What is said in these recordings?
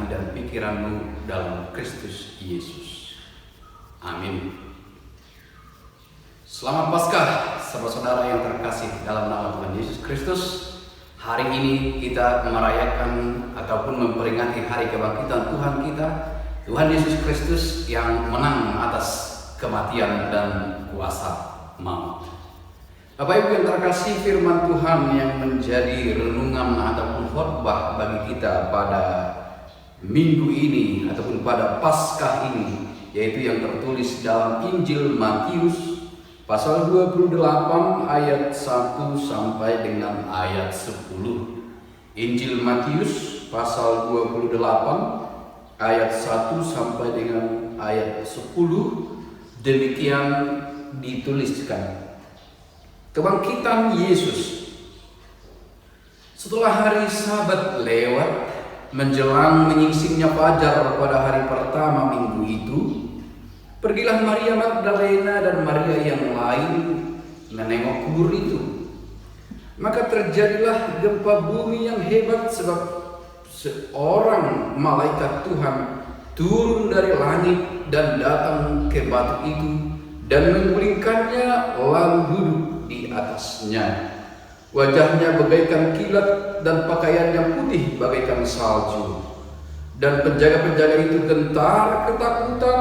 hati dan pikiranmu dalam Kristus Yesus. Amin. Selamat Paskah, saudara-saudara yang terkasih dalam nama Tuhan Yesus Kristus. Hari ini kita merayakan ataupun memperingati hari kebangkitan Tuhan kita, Tuhan Yesus Kristus yang menang atas kematian dan kuasa maut. Bapak Ibu yang terkasih, firman Tuhan yang menjadi renungan ataupun khotbah bagi kita pada minggu ini ataupun pada Paskah ini, yaitu yang tertulis dalam Injil Matius pasal 28 ayat 1 sampai dengan ayat 10. Injil Matius pasal 28 ayat 1 sampai dengan ayat 10, demikian dituliskan. Kebangkitan Yesus. Setelah hari Sabat lewat, menjelang menyingsingnya fajar pada hari pertama minggu itu, pergilah Maria Magdalena dan Maria yang lain menengok kubur itu. Maka terjadilah gempa bumi yang hebat, sebab seorang malaikat Tuhan turun dari langit dan datang ke batu itu dan menggulingkannya lalu duduk di atasnya. Wajahnya bagaikan kilat dan pakaiannya putih bagaikan salju. Dan penjaga-penjaga itu gentar ketakutan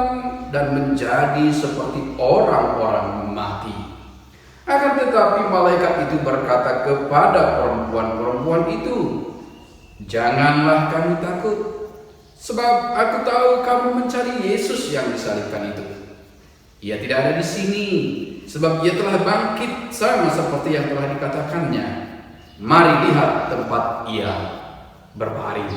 dan menjadi seperti orang-orang mati. Akan tetapi malaikat itu berkata kepada perempuan-perempuan itu, "Janganlah kamu takut, sebab aku tahu kamu mencari Yesus yang disalibkan itu. Ia tidak ada di sini, sebab ia telah bangkit sama seperti yang telah dikatakannya. Mari lihat tempat ia berbaring.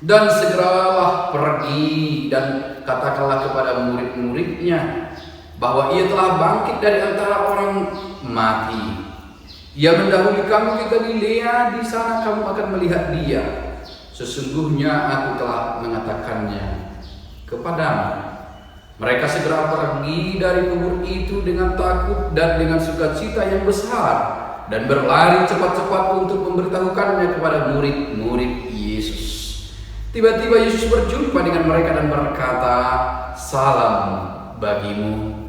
Dan segeralah pergi dan katakanlah kepada murid-muridnya bahwa ia telah bangkit dari antara orang mati. Ia mendahului kamu ke Galilea, di sana kamu akan melihat dia. Sesungguhnya aku telah mengatakannya kepadamu." Mereka segera pergi dari kubur itu dengan takut dan dengan sukacita yang besar, dan berlari cepat-cepat untuk memberitahukannya kepada murid-murid Yesus. Tiba-tiba Yesus berjumpa dengan mereka dan berkata, "Salam bagimu."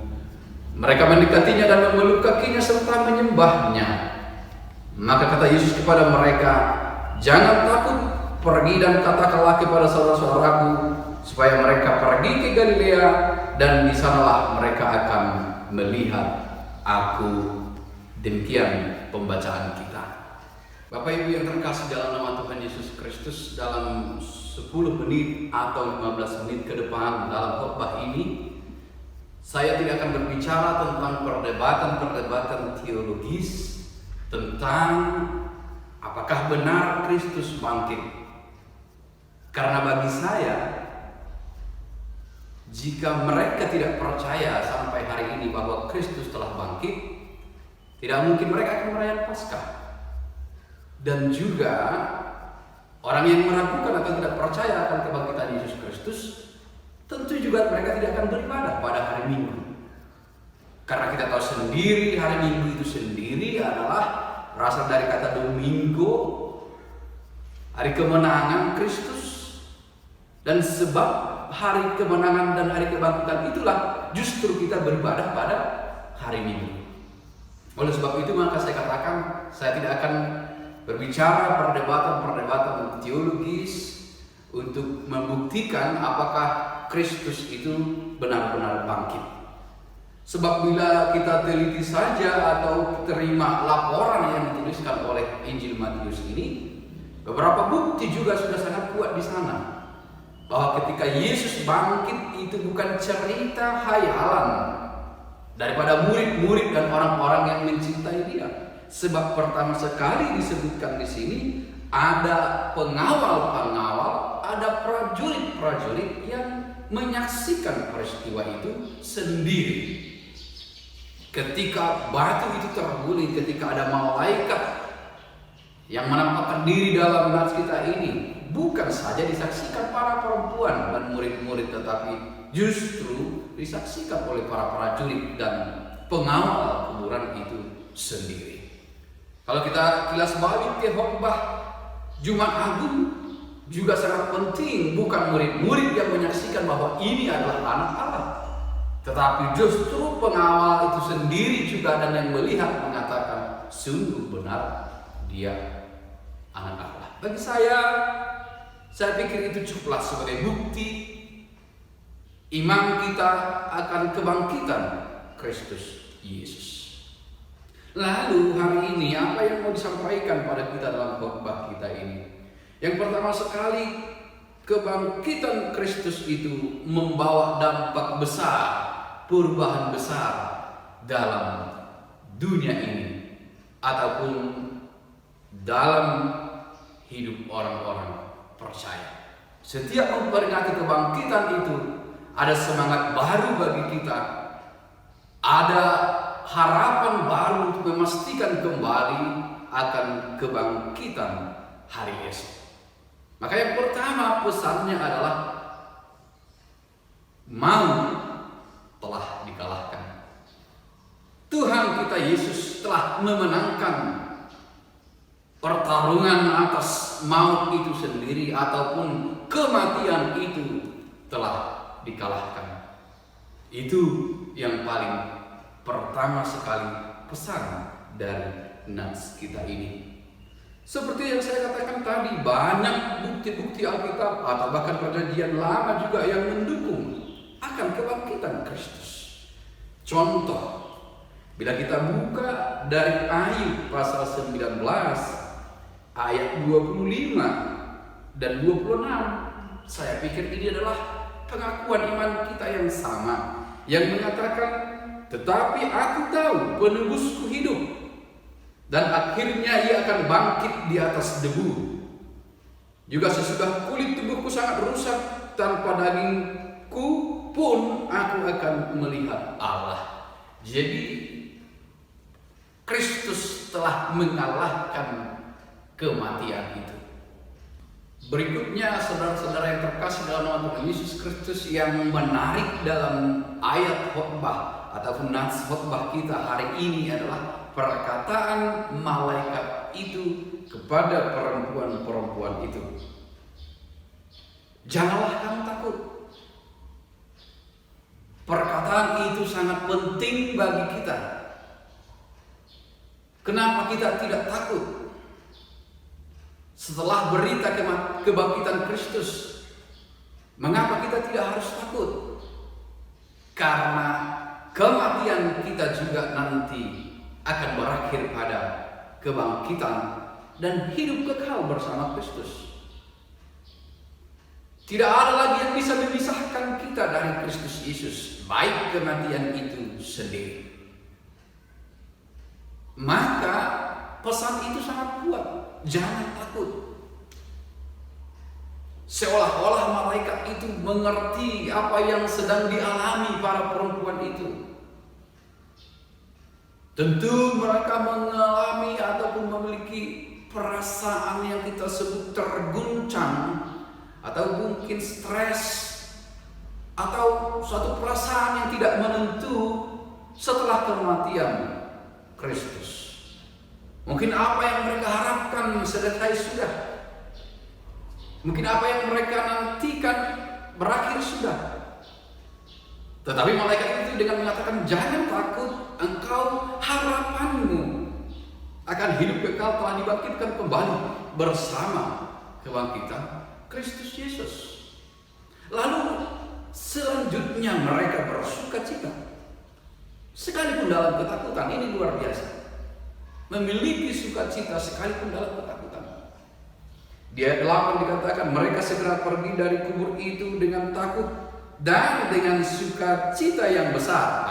Mereka mendekatinya dan memeluk kakinya serta menyembahnya. Maka kata Yesus kepada mereka, "Jangan takut, pergi dan katakanlah kepada saudara-saudaraku supaya mereka pergi ke Galilea, dan di sanalah mereka akan melihat aku." Demikian pembacaan kita. Bapak Ibu yang terkasih dalam nama Tuhan Yesus Kristus, dalam 10 menit atau 15 menit ke depan dalam khotbah ini, saya tidak akan berbicara tentang perdebatan-perdebatan teologis tentang apakah benar Kristus bangkit. Karena bagi saya, jika mereka tidak percaya sampai hari ini bahwa Kristus telah bangkit, tidak mungkin mereka akan merayakan Paskah. Dan juga orang yang meragukan atau tidak percaya akan kebangkitan Yesus Kristus, tentu juga mereka tidak akan beribadah pada hari Minggu. Karena kita tahu sendiri hari Minggu itu sendiri adalah berasal dari kata Domingo, hari kemenangan Kristus. Dan sebab hari kemenangan dan hari kebangkitan itulah justru kita beribadah pada hari Minggu. Oleh sebab itu maka saya katakan, saya tidak akan berbicara perdebatan-perdebatan teologis untuk membuktikan apakah Kristus itu benar-benar bangkit. Sebab bila kita teliti saja atau terima laporan yang dituliskan oleh Injil Matius ini, beberapa bukti juga sudah sangat kuat di sana. Bahwa ketika Yesus bangkit itu bukan cerita hayalan daripada murid-murid dan orang-orang yang mencintai dia. Sebab pertama sekali disebutkan di sini ada pengawal-pengawal, ada prajurit-prajurit yang menyaksikan peristiwa itu sendiri. Ketika batu itu terguling, ketika ada malaikat yang menampakkan diri dalam nas kita ini, bukan saja disaksikan para perempuan dan murid-murid, tetapi justru disaksikan oleh para prajurit dan pengawal kuburan itu sendiri. Kalau kita kilas balik ke khotbah Jumat Agung, juga sangat penting, bukan murid-murid yang menyaksikan bahwa ini adalah anak Allah, tetapi justru pengawal itu sendiri juga dan yang melihat mengatakan sungguh benar dia anak Allah. Bagi saya pikir itu cukuplah sebagai bukti iman kita akan kebangkitan Kristus Yesus. Lalu hari ini apa yang mau disampaikan pada kita dalam khotbah kita ini? Yang pertama sekali, kebangkitan Kristus itu membawa dampak besar, perubahan besar dalam dunia ini ataupun dalam hidup orang-orang percaya. Setiap memperingati kebangkitan itu ada semangat baru bagi kita, ada harapan baru untuk memastikan kembali akan kebangkitan hari esok. Maka yang pertama pesannya adalah maut telah dikalahkan. Tuhan kita Yesus telah memenangkan pertarungan atas maut itu sendiri ataupun kematian itu telah dikalahkan. Itu yang paling pertama sekali pesan dari nas kita ini. Seperti yang saya katakan tadi, banyak bukti-bukti Alkitab atau bahkan perjanjian lama juga yang mendukung akan kebangkitan Kristus. Contoh, bila kita buka dari Ayub pasal 19 ayat 25 dan 26, saya pikir ini adalah pengakuan iman kita yang sama, yang mengatakan, tetapi aku tahu penebusku hidup, dan akhirnya ia akan bangkit di atas debu. Juga sesudah kulit tubuhku sangat rusak, tanpa dagingku pun aku akan melihat Allah. Jadi Kristus telah mengalahkan kematian itu. Berikutnya saudara-saudara yang terkasih dalam nama Tuhan Yesus Kristus, yang menarik dalam ayat khotbah ataupun nats khotbah kita hari ini adalah perkataan malaikat itu kepada perempuan-perempuan itu. Janganlah kamu takut. Perkataan itu sangat penting bagi kita. Kenapa kita tidak takut? Setelah berita kebangkitan Kristus, mengapa kita tidak harus takut? Karena kematian kita juga nanti akan berakhir pada kebangkitan dan hidup kekal bersama Kristus. Tidak ada lagi yang bisa memisahkan kita dari Kristus Yesus, baik kematian itu sendiri. Maka pesan itu sangat kuat, jangan takut. Seolah-olah malaikat itu mengerti apa yang sedang dialami para perempuan itu. Tentu mereka mengalami ataupun memiliki perasaan yang kita sebut terguncang, atau mungkin stres, atau suatu perasaan yang tidak menentu setelah kematian Kristus. Mungkin apa yang mereka harapkan selesai sudah. Mungkin apa yang mereka nantikan berakhir sudah. Tetapi malaikat itu dengan mengatakan, jangan takut, engkau harapanmu akan hidup kekal telah dibangkitkan kembali bersama kebangkitan Kristus Yesus. Lalu selanjutnya mereka bersuka cita. Sekalipun dalam ketakutan, ini luar biasa. Memiliki sukacita sekalipun dalam ketakutan. Di ayat 8 dikatakan, mereka segera pergi dari kubur itu dengan takut dan dengan sukacita yang besar.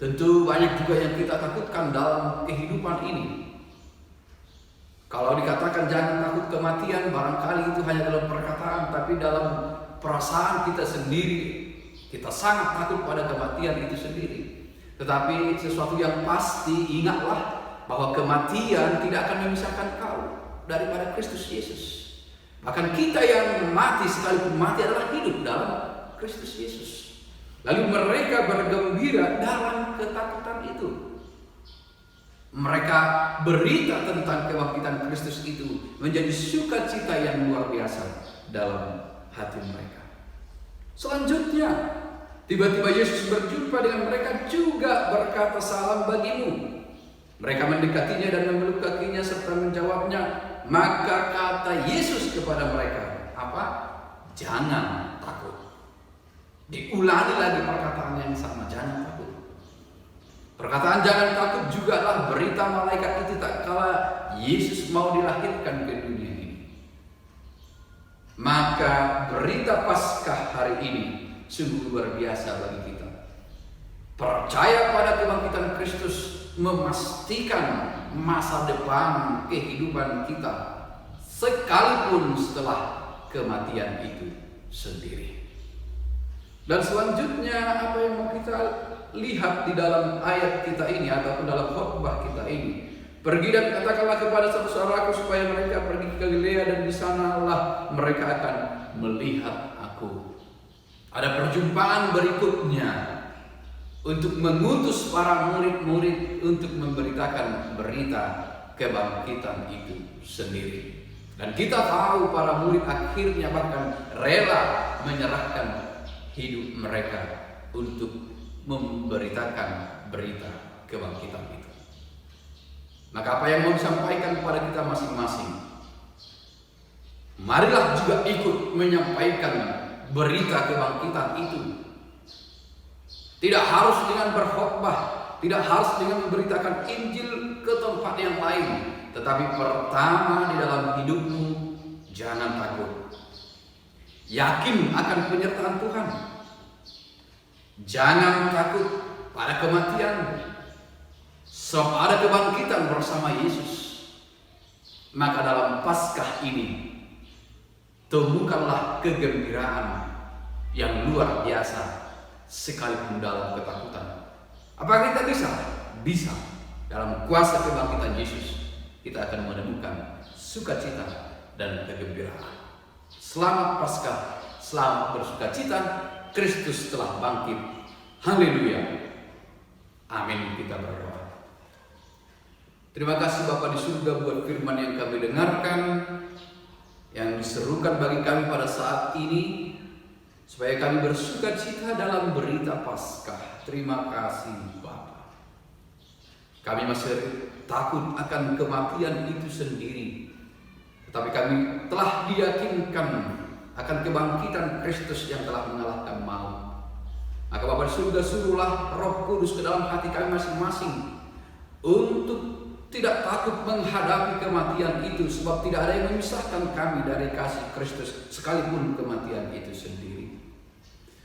Tentu banyak juga yang kita takutkan dalam kehidupan ini. Kalau dikatakan jangan takut kematian, barangkali itu hanya dalam perkataan, tapi dalam perasaan kita sendiri, kita sangat takut pada kematian itu sendiri. Tetapi sesuatu yang pasti, ingatlah bahwa kematian tidak akan memisahkan kau daripada Kristus Yesus. Bahkan kita yang mati, sekalipun mati, adalah hidup dalam Kristus Yesus. Lalu mereka bergembira dalam ketakutan itu. Mereka berita tentang kebangkitan Kristus itu menjadi sukacita yang luar biasa dalam hati mereka. Selanjutnya, tiba-tiba Yesus berjumpa dengan mereka juga berkata, "Salam bagimu." Mereka mendekatinya dan memeluk kakinya serta menjawabnya. Maka kata Yesus kepada mereka, apa? Jangan takut. Diulangi lagi perkataan yang sama, jangan takut. Perkataan jangan takut jugalah berita malaikat itu tak kala Yesus mau dilahirkan ke dunia ini. Maka berita Paskah hari ini sungguh luar biasa bagi kita. Percaya pada kebangkitan Kristus memastikan masa depan kehidupan kita sekalipun setelah kematian itu sendiri. Dan selanjutnya apa yang mau kita lihat di dalam ayat kita ini ataupun dalam khotbah kita ini, pergi dan katakanlah kepada saudaraku supaya mereka pergi ke Galilea dan di sanalah mereka akan melihat aku. Ada perjumpaan berikutnya untuk mengutus para murid-murid untuk memberitakan berita kebangkitan itu sendiri. Dan kita tahu para murid akhirnya bahkan rela menyerahkan hidup mereka untuk memberitakan berita kebangkitan itu. Maka apa yang mau disampaikan kepada kita masing-masing, marilah juga ikut menyampaikan berita kebangkitan itu. Tidak harus dengan berkhotbah, tidak harus dengan memberitakan Injil ke tempat yang lain, tetapi pertama di dalam hidupmu jangan takut. Yakin akan penyertaan Tuhan. Jangan takut pada kematian. Sebab ada kebangkitan bersama Yesus. Maka dalam Paskah ini temukanlah kegembiraan yang luar biasa sekalipun dalam ketakutan. Apakah kita bisa? Bisa. Dalam kuasa kebangkitan Yesus kita akan menemukan sukacita dan kegembiraan. Selamat Paskah, selamat bersukacita, Kristus telah bangkit. Haleluya. Amin. Kita berdoa. Terima kasih Bapa di surga buat firman yang kami dengarkan, yang diserukan bagi kami pada saat ini, supaya kami bersukacita dalam berita Paskah. Terima kasih Bapa. Kami masih takut akan kematian itu sendiri, tetapi kami telah diyakinkan akan kebangkitan Kristus yang telah mengalahkan maut. Maka Bapa di surga, suruhlah Roh Kudus ke dalam hati kami masing-masing untuk tidak takut menghadapi kematian itu, sebab tidak ada yang memisahkan kami dari kasih Kristus sekalipun kematian itu sendiri.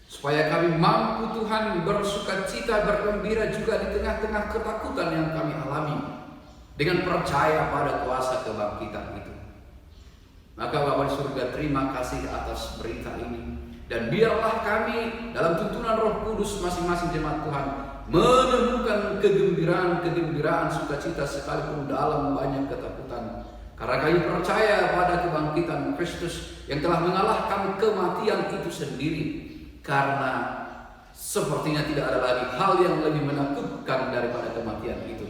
Supaya kami mampu Tuhan bersukacita, bergembira juga di tengah-tengah ketakutan yang kami alami, dengan percaya pada kuasa kebangkitan itu. Maka Bapa di surga, terima kasih atas berita ini, dan biarlah kami dalam tuntunan Roh Kudus masing-masing jemaat Tuhan menemukan kegembiraan, sukacita sekalipun dalam banyak ketakutan. Karena kami percaya pada kebangkitan Kristus yang telah mengalahkan kematian itu sendiri. Karena sepertinya tidak ada lagi hal yang lebih menakutkan daripada kematian itu.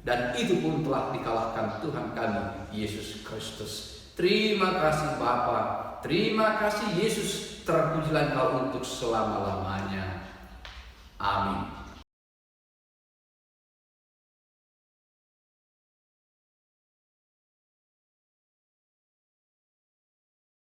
Dan itu pun telah dikalahkan Tuhan kami, Yesus Kristus. Terima kasih Bapa, terima kasih Yesus, terpujilah Engkau untuk selama-lamanya. Amin.